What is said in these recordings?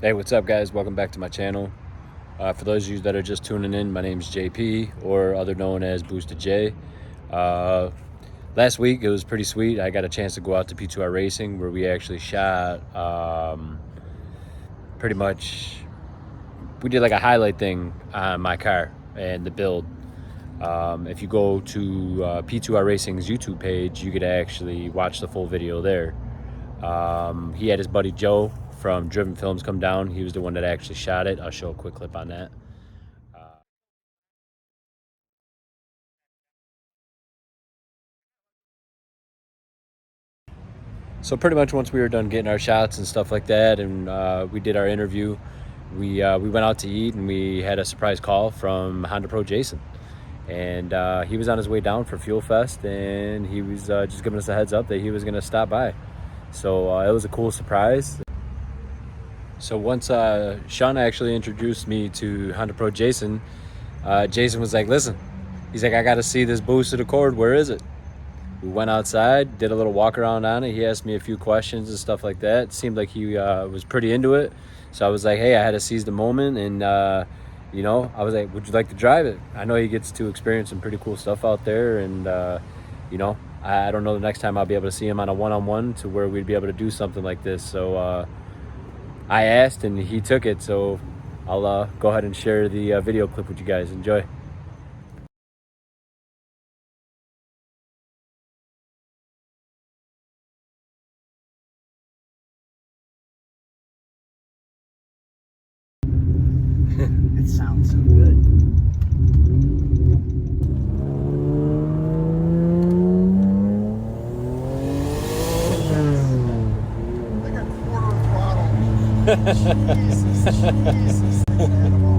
Hey, what's up, guys? Welcome back to my channel. For those of you that are just tuning in, my name is JP, or other known as Boosted J. Last week it was pretty sweet. I got a chance to go out to P2R Racing, where we actually shot pretty much. We did like a highlight thing on my car and the build. If you go to P2R Racing's YouTube page, you could actually watch the full video there. He had his buddy Joe from Driven Films come down. He was the one that actually shot it. I'll show a quick clip on that. So pretty much once we were done getting our shots and stuff like that, and we did our interview, we went out to eat, and we had a surprise call from Honda Pro Jason. And he was on his way down for Fuel Fest, and he was just giving us a heads up that he was going to stop by. So it was a cool surprise. So once Sean actually introduced me to Honda Pro Jason, Jason was like, listen, he's like, I got to see this boosted Accord. Where is it? We went outside, did a little walk around on it. He asked me a few questions and stuff like that. It seemed like he was pretty into it. So I was like, hey, I had to seize the moment. And, you know, I was like, would you like to drive it? I know he gets to experience some pretty cool stuff out there. And, you know, I don't know the next time I'll be able to see him on a one-on-one to where we'd be able to do something like this. So I asked, and he took it. So I'll go ahead and share the video clip with you guys. Enjoy. It sounds so good. I got quarter throttle. Jesus, animal.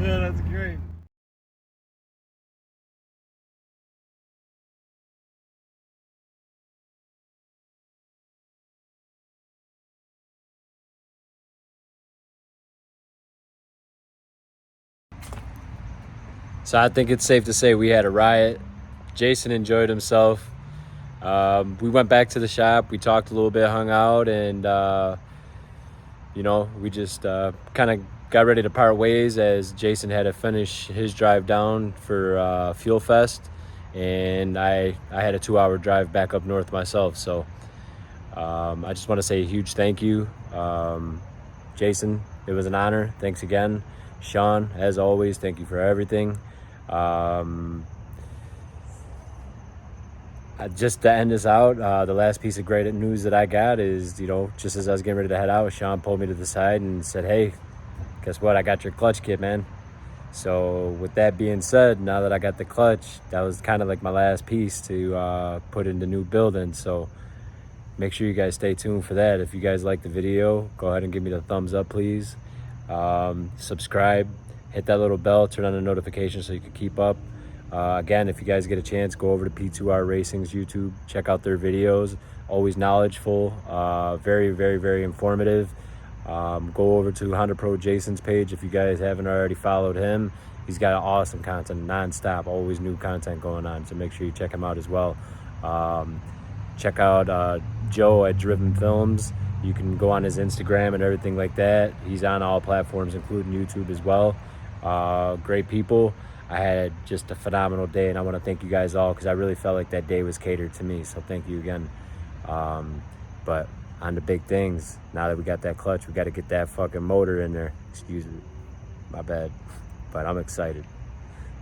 Yeah, that's great. So I think it's safe to say we had a riot. Jason enjoyed himself. We went back to the shop. We talked a little bit, hung out, and you know, we just kind of got ready to part ways as Jason had to finish his drive down for Fuel Fest, and I had a 2-hour drive back up north myself. So I just want to say a huge thank you, Jason. It was an honor. Thanks again. Sean, as always, thank you for everything. Just to end this out, the last piece of great news that I got is, you know, just as I was getting ready to head out, Sean pulled me to the side and said, hey, guess what? I got your clutch kit, man. So with that being said, now that I got the clutch, that was kind of like my last piece to put in the new building. So make sure you guys stay tuned for that. If you guys like the video, go ahead and give me the thumbs up, please. Subscribe, hit that little bell, turn on the notifications so you can keep up. Again, if you guys get a chance, go over to P2R Racing's YouTube, check out their videos. Always knowledgeable, very, very, very informative. Go over to Honda Pro Jason's page if you guys haven't already followed him. He's got awesome content, non-stop, always new content going on, so make sure you check him out as well. Check out Joe at Driven Films. You can go on his Instagram and everything like that. He's on all platforms, including YouTube as well. Great people. I had just a phenomenal day, and I want to thank you guys all because I really felt like that day was catered to me. So thank you again. But on the big things, now that we got that clutch, we got to get that fucking motor in there. Excuse me, my bad. But I'm excited.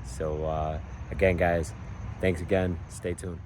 So again, guys, thanks again. Stay tuned.